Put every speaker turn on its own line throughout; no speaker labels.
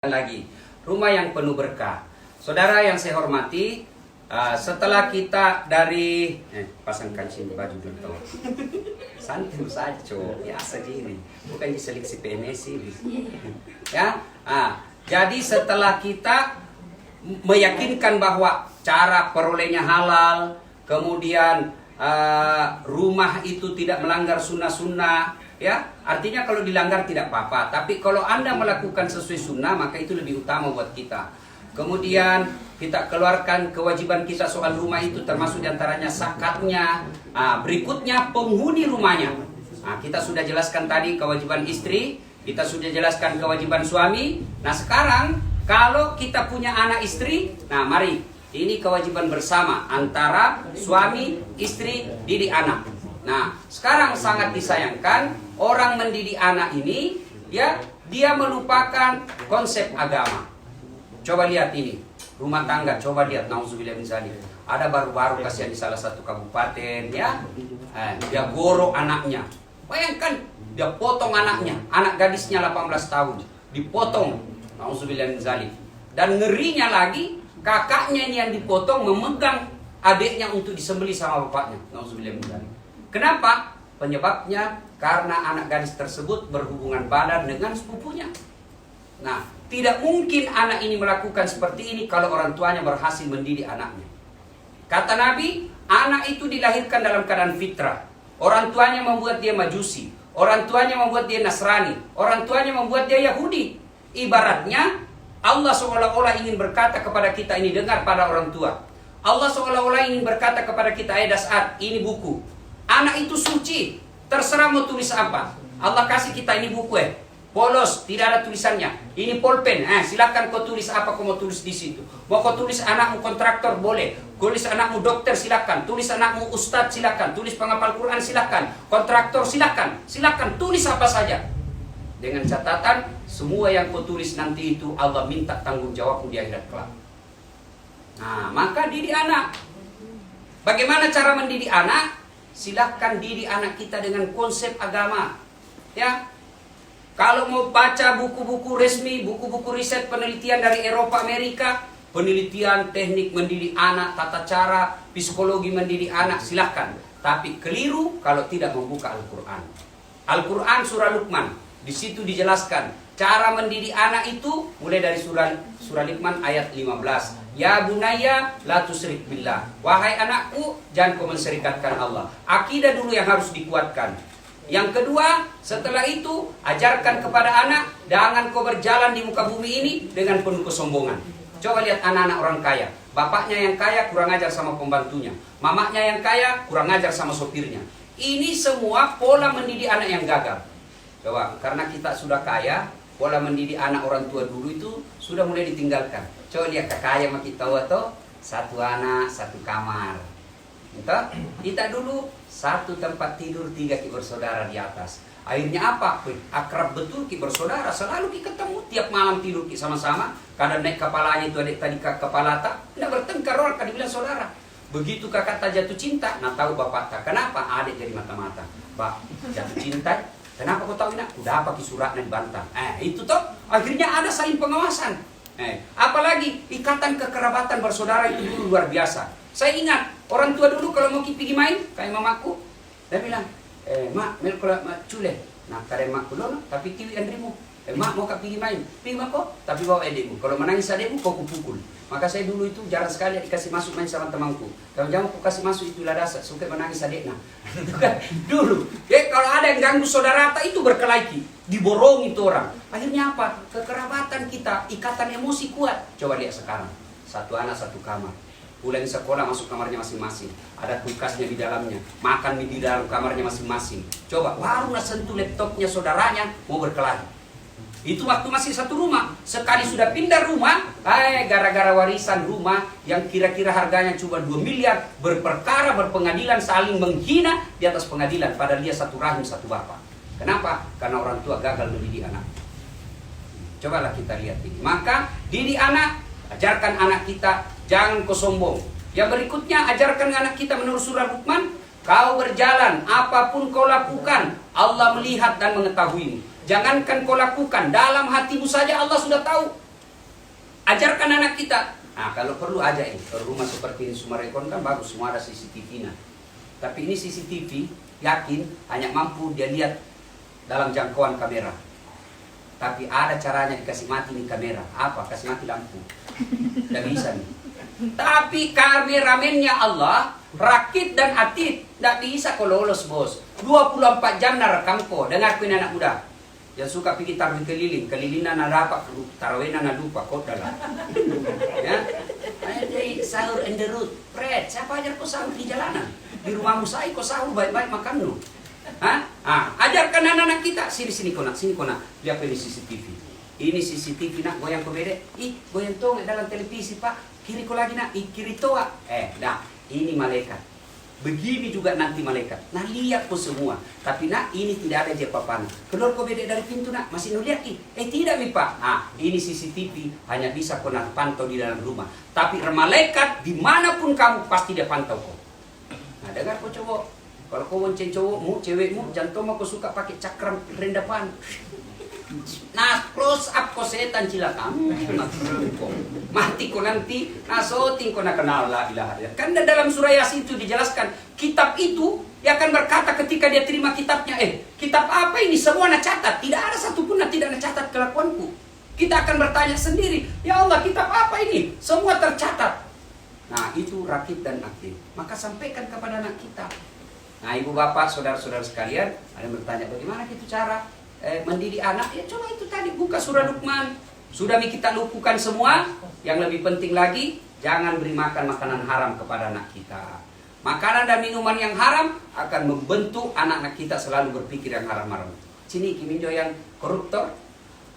lagi rumah yang penuh berkah. Saudara yang saya hormati, setelah kita dari pasangkan sini baju dulu, santai saja cowok, biasa diri, bukan diseleksi PNS ini. Ya, jadi setelah kita meyakinkan bahwa cara perolehnya halal, kemudian rumah itu tidak melanggar sunnah-sunnah, ya, artinya kalau dilanggar tidak apa-apa. Tapi kalau Anda melakukan sesuai sunnah, maka itu lebih utama buat kita. Kemudian kita keluarkan kewajiban kita soal rumah itu, termasuk diantaranya zakatnya. Berikutnya penghuni rumahnya. Kita sudah jelaskan tadi kewajiban istri, kita sudah jelaskan kewajiban suami. Nah sekarang kalau kita punya anak istri, nah mari, ini kewajiban bersama antara suami, istri, didik anak. Nah, sekarang sangat disayangkan orang mendidik anak ini, ya, dia melupakan konsep agama. Coba lihat ini, rumah tangga, coba lihat, nauzubillah min dzalik. Ada baru-baru kasihan di salah satu kabupaten, ya, dia gorok anaknya. Bayangkan, dia potong anaknya, anak gadisnya 18 tahun, dipotong, nauzubillah min dzalik. Dan ngerinya lagi, kakaknya ini yang dipotong memegang adiknya untuk disembelih sama bapaknya, nauzubillah min dzalik. Kenapa? Penyebabnya karena anak gadis tersebut berhubungan badan dengan sepupunya. Nah, tidak mungkin anak ini melakukan seperti ini kalau orang tuanya berhasil mendidik anaknya. Kata Nabi, anak itu dilahirkan dalam keadaan fitrah. Orang tuanya membuat dia majusi, orang tuanya membuat dia Nasrani, orang tuanya membuat dia Yahudi. Ibaratnya Allah seolah-olah ingin berkata kepada kita, ini dengar pada orang tua. Allah seolah-olah ingin berkata kepada kita, Das'ad, ini buku. Anak itu suci, terserah mau tulis apa. Allah kasih kita ini buku polos, tidak ada tulisannya. Ini pulpen, silakan kau tulis apa kau mau tulis di situ. Mau kau tulis anakmu kontraktor boleh, tulis anakmu dokter silakan, tulis anakmu ustadz silakan, tulis penghafal Quran silakan, kontraktor silakan tulis apa saja. Dengan catatan semua yang kau tulis nanti itu Allah minta tanggung jawabmu di akhirat kelak. Nah, maka didik anak. Bagaimana cara mendidik anak? Silahkan didik anak kita dengan konsep agama, ya. Kalau mau baca buku-buku resmi, buku-buku riset penelitian dari Eropa, Amerika, penelitian teknik mendidik anak, tata cara psikologi mendidik anak, silahkan. Tapi keliru kalau tidak membuka Al-Quran. Al-Quran surah Luqman, di situ dijelaskan cara mendidik anak itu mulai dari surah Luqman ayat 15. Ya bunayya la tusyrik billah. Wahai anakku, jangan kau menserikatkan Allah. Akidah dulu yang harus dikuatkan. Yang kedua, setelah itu ajarkan kepada anak, jangan kau berjalan di muka bumi ini dengan penuh kesombongan. Coba lihat anak-anak orang kaya. Bapaknya yang kaya kurang ajar sama pembantunya. Mamanya yang kaya kurang ajar sama sopirnya. Ini semua pola mendidik anak yang gagal. Coba, karena kita sudah kaya, pola mendidik anak orang tua dulu itu sudah mulai ditinggalkan. Coba lihat kaya makin tahu atau satu anak, satu kamar. Entah? Kita dulu satu tempat tidur, 3 ki bersaudara di atas. Akhirnya apa? Akrab betul ki bersaudara. Selalu ki ketemu tiap malam tidur ki sama-sama. Kadang naik kepalanya itu adik tadi kepala tak. Tidak bertengkar orang, kan dibilang saudara. Begitu kakak tak jatuh cinta, nah tahu bapak tak. Kenapa? Adik jadi mata-mata. Pak, jatuh cinta. Kenapa kau tahu ini? Udah apa ki suratnya dibantah. Itu toh. Akhirnya ada saling pengawasan. Apalagi ikatan kekerabatan bersaudara itu dulu luar biasa. Saya ingat orang tua dulu kalau mau pergi main kayak mamaku, dia bilang, mak melkola mak cule, nah kare mak kulono tapi kiwi andrimu, mak mau pergi main, pergi kok, tapi bawa adikmu. Kalau menangis adikmu kau kupukul. Maka saya dulu itu jarang sekali dikasih masuk main sama temanku. Kalau jangan aku kasih masuk itulah dasar, suka menangis adiknya. Dulu, kalau ada yang ganggu saudara itu berkelahi, diborong itu orang. Akhirnya apa? Kekerabatan kita, ikatan emosi kuat. Coba lihat sekarang, satu anak satu kamar. Pulang sekolah masuk kamarnya masing-masing. Ada kulkasnya di dalamnya, makan di dalam kamarnya masing-masing. Coba, baru sentuh laptopnya saudaranya mau berkelahi. Itu waktu masih satu rumah. Sekali sudah pindah rumah, gara-gara warisan rumah yang kira-kira harganya cuma 2 miliar, berperkara, berpengadilan, saling menghina di atas pengadilan. Padahal dia satu rahim, satu bapak. Kenapa? Karena orang tua gagal mendidik anak. Cobalah kita lihat ini. Maka didik anak, ajarkan anak kita jangan kau sombong. Yang berikutnya, ajarkan anak kita menurut surah Luqman, kau berjalan, apapun kau lakukan, Allah melihat dan mengetahuimu. Jangankan kau lakukan, dalam hatimu saja Allah sudah tahu. ajarkan anak kita. Nah, kalau perlu aja ini. Kalau rumah seperti ini Sumarekon kan bagus, semua ada CCTV-nya. Tapi ini CCTV, yakin hanya mampu dia lihat dalam jangkauan kamera. Tapi ada caranya dikasih mati nih kamera. Apa? Kasih mati lampu. Tidak bisa nih. Tapi kameramennya Allah, rakit dan atid. Tidak bisa kau lolos, bos. 24 jam narekam kau. Dengar ku ini anak muda. Yang suka pergi taruh keliling, kelilingnya na dapat, tarawihnya na lupa, kau dalam. Ya, jadi sahur in the road, Fred, siapa ajar kau sahur di jalanan? Di rumahmu saya kau sahur baik-baik makan lu. Hah? Ajarkan anak-anak kita, sini kau nak, lihat ini CCTV. Ini CCTV nak, goyang kau bede, goyang tong dalam televisi pak, kiri kau lagi nak, kiri toa. Dah, ini malaikat. Begini juga nanti malaikat. Nah lihat kau semua. Tapi nak ini tidak ada jepapan. Keluar kau beda dari pintu nak. Masih nulihat tidak nih pak. Ini CCTV hanya bisa kau nak pantau di dalam rumah. Tapi malaikat dimanapun kamu pasti dia pantau kau. Nah dengar kau cowok. Kalau kau bonceng cowokmu, cewekmu, jantung kau suka pakai cakram rendapan. Nah close up kau setan cilaka. Mati kau nanti, soting kau nak kenal la ilaha illallah. Kan dalam surah Yasin itu dijelaskan, kitab itu dia akan berkata ketika dia terima kitabnya, kitab apa ini? Semua nak catat, tidak ada satupun nak tidak nak catat kelakuanku. Kita akan bertanya sendiri, ya Allah kitab apa ini? Semua tercatat. Nah itu rakit dan aktif. Maka sampaikan kepada anak kita. Nah ibu bapak, saudara-saudara sekalian, ada yang bertanya bagaimana itu cara mendidik anak? Ya coba itu tadi buka surah Luqman. Sudah kita lukukan semua. Yang lebih penting lagi, jangan beri makan makanan haram kepada anak kita. Makanan dan minuman yang haram akan membentuk anak-anak kita selalu berpikir yang haram-haram. Sini Kiminjo yang koruptor,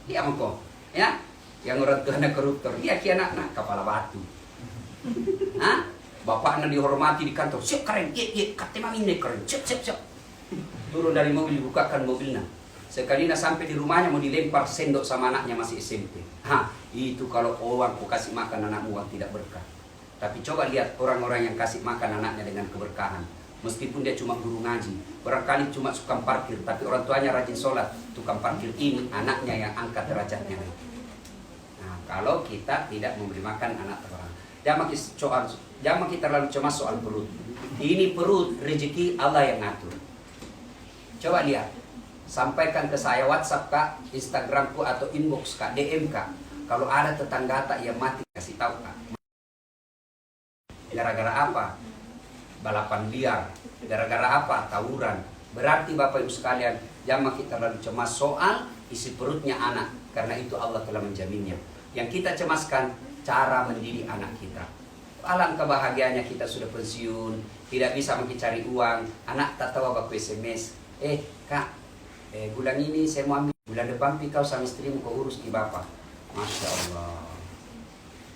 dia mengko, ya, yang orang tua anak koruptor, dia anak-anak kepala batu. Bapaknya dihormati di kantor, siap keren, katanya ini keren, siap. Turun dari mobil, dibukakan mobilnya. Sekali sampai di rumahnya mau dilempar sendok sama anaknya masih SMP. Itu kalau orang kau kasih makan anakmu tidak berkah. Tapi coba lihat orang-orang yang kasih makan anaknya dengan keberkahan. Meskipun dia cuma guru ngaji, barangkali cuma suka parkir, tapi orang tuanya rajin sholat, tukang parkir ini anaknya yang angkat derajatnya. Nah, kalau kita tidak memberi makan anak orang, jangan kita terlalu cemas soal perut. Ini perut rezeki Allah yang ngatur. Coba lihat. Sampaikan ke saya WhatsApp kak, Instagramku atau inbox kak, DM kak. Kalau ada tetangga tak yang mati kasih tahu kak. Gara-gara apa? Balapan liar. Gara-gara apa? Tawuran. Berarti Bapak Ibu sekalian, jangan kita terlalu cemas soal isi perutnya anak, karena itu Allah telah menjaminnya. Yang kita cemaskan cara mendidik anak kita. Alangkah bahagianya kita sudah pensiun, tidak bisa mencari uang, anak tak tahu apa SMS. Kak, bulan ini saya mau ambil, bulan depan kau sama istrimu kau urus di bapak. Masya Allah.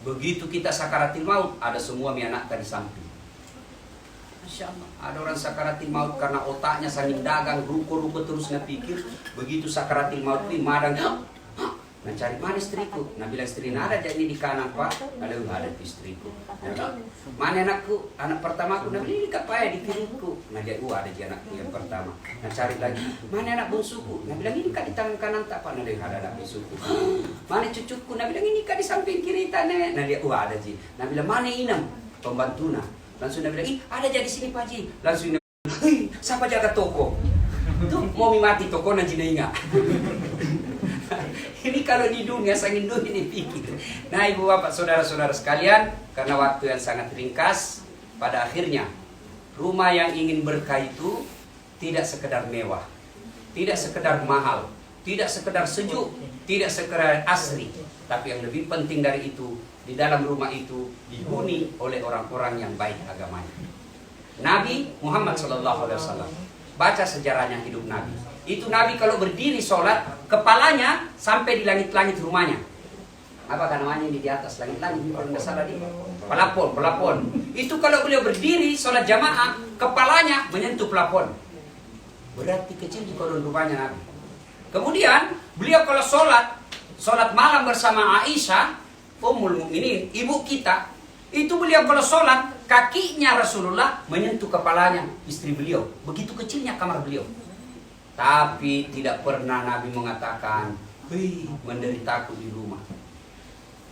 Begitu kita sakaratil maut, ada semua anak tadi samping. Masya Allah. Ada orang sakaratil maut karena otaknya saking dagang, ruko-ruko terus ngepikir. Begitu sakaratil maut ini madang, nah cari mana istriku? Nah bilang istri, ada jadi di kanan pak, ada istriku. Nah, mana anakku? Anak pertamaku, nah ini kak payah di kiriku. Nah dia, ada di anakku yang pertama. Nah cari lagi, mana anak bungsuku? Nah bilang ini kak di tangan kanan tak pak? Nah dia ada anak bungsuku. Mana cucuku? Nah bilang ini kak di samping kiri tane. Nah dia, ada ji. Nah bilang mana inam? Pembantuna. Langsung dia bilang, ada jadi sini pak ji. Langsung dia, siapa jaga toko? Tuh mau mati toko nanti ingat. Ini kalau di dunia sangin dunia dipikir. Nah ibu bapak saudara-saudara sekalian, karena waktu yang sangat ringkas, pada akhirnya rumah yang ingin berkah itu tidak sekedar mewah, tidak sekedar mahal, tidak sekedar sejuk, tidak sekedar asri, tapi yang lebih penting dari itu, di dalam rumah itu dihuni oleh orang-orang yang baik agamanya. Nabi Muhammad SAW, baca sejarahnya hidup Nabi. Itu Nabi kalau berdiri sholat, kepalanya sampai di langit-langit rumahnya. Apa namanya ini di atas langit-langit? Kalau nggak salah di pelapon. Itu kalau beliau berdiri sholat jamaah, kepalanya menyentuh pelapon. Berarti kecil di kolon rumahnya Nabi. Kemudian beliau kalau sholat malam bersama Aisyah, Ummul Mukminin, ibu kita, itu beliau kalau sholat, kakinya Rasulullah menyentuh kepalanya istri beliau. Begitu kecilnya kamar beliau. Tapi tidak pernah Nabi mengatakan, menderitaku di rumah.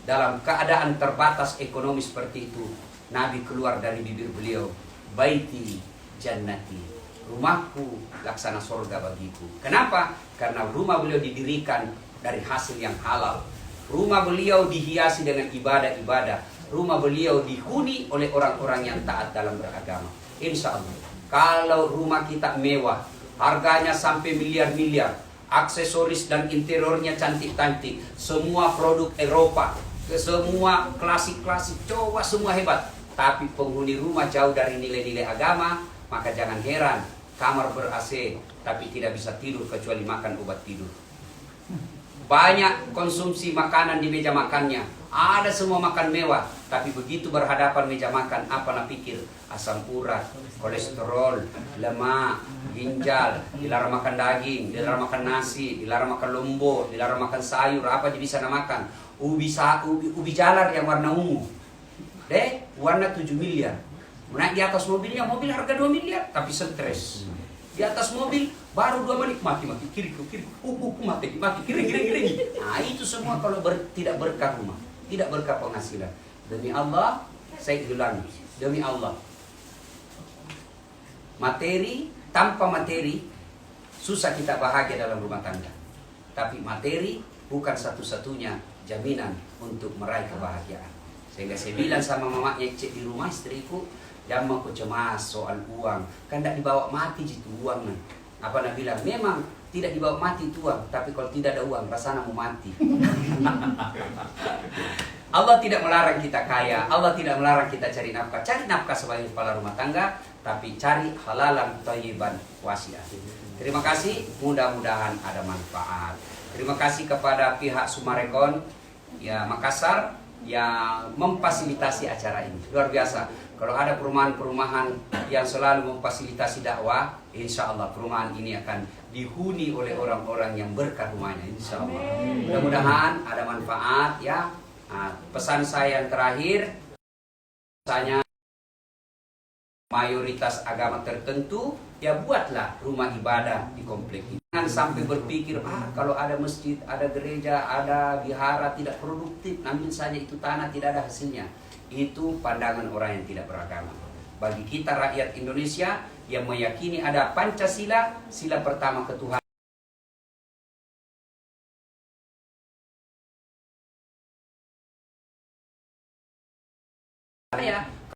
dalam keadaan terbatas ekonomi seperti itu, Nabi keluar dari bibir beliau, baiti jannati, rumahku laksana surga bagiku. Kenapa? Karena rumah beliau didirikan dari hasil yang halal. Rumah beliau dihiasi dengan ibadah-ibadah. Rumah beliau dihuni oleh orang-orang yang taat dalam beragama. Insya Allah, kalau rumah kita mewah, harganya sampai miliar-miliar, aksesoris dan interiornya cantik-cantik, semua produk Eropa, semua klasik-klasik, coba semua hebat, tapi penghuni rumah jauh dari nilai-nilai agama, maka jangan heran kamar ber-AC tapi tidak bisa tidur kecuali makan obat tidur. Banyak konsumsi makanan di meja makannya, ada semua makan mewah, tapi begitu berhadapan meja makan, apa nak pikir? Asam urat, kolesterol, lemak, ginjal, dilarang makan daging, dilarang makan nasi, dilarang makan lombok, dilarang makan sayur, apa jadi bisa nak makan? Ubi jalar yang warna ungu, warna 7 miliar. Naik di atas mobilnya, mobil harga 2 miliar, tapi stres. Di atas mobil baru 2 menit mati kiri mati kiri. Nah itu semua kalau tidak berkah rumah, tidak berkah penghasilan. Demi Allah, saya ulangi, demi Allah, materi tanpa materi susah kita bahagia dalam rumah tangga. Tapi materi bukan satu-satunya jaminan untuk meraih kebahagiaan. Sehingga saya bilang sama mamanya cek di rumah istriku, jangan aku cemas soal uang, kan tidak dibawa mati itu uang. Apa nak bilang? Memang tidak dibawa mati itu uang, tapi kalau tidak ada uang, rasanya mau mati. Allah tidak melarang kita kaya, Allah tidak melarang kita cari nafkah sebagai kepala rumah tangga, tapi cari halalan thayyiban wasi'ah. Terima kasih, mudah-mudahan ada manfaat. Terima kasih kepada pihak Sumarekon ya Makassar yang memfasilitasi acara ini. Luar biasa. Kalau ada perumahan-perumahan yang selalu memfasilitasi dakwah, insya Allah perumahan ini akan dihuni oleh orang-orang yang berkah rumahnya, insya Allah. Mudah-mudahan ada manfaat ya. Nah, pesan saya yang terakhir, misalnya mayoritas agama tertentu, ya buatlah rumah ibadah di komplek ini. Jangan sampai berpikir, kalau ada masjid, ada gereja, ada vihara tidak produktif, ambil saja itu tanah, tidak ada hasilnya. Itu pandangan orang yang tidak beragama. Bagi kita rakyat Indonesia yang meyakini ada Pancasila, sila pertama ketuhanan.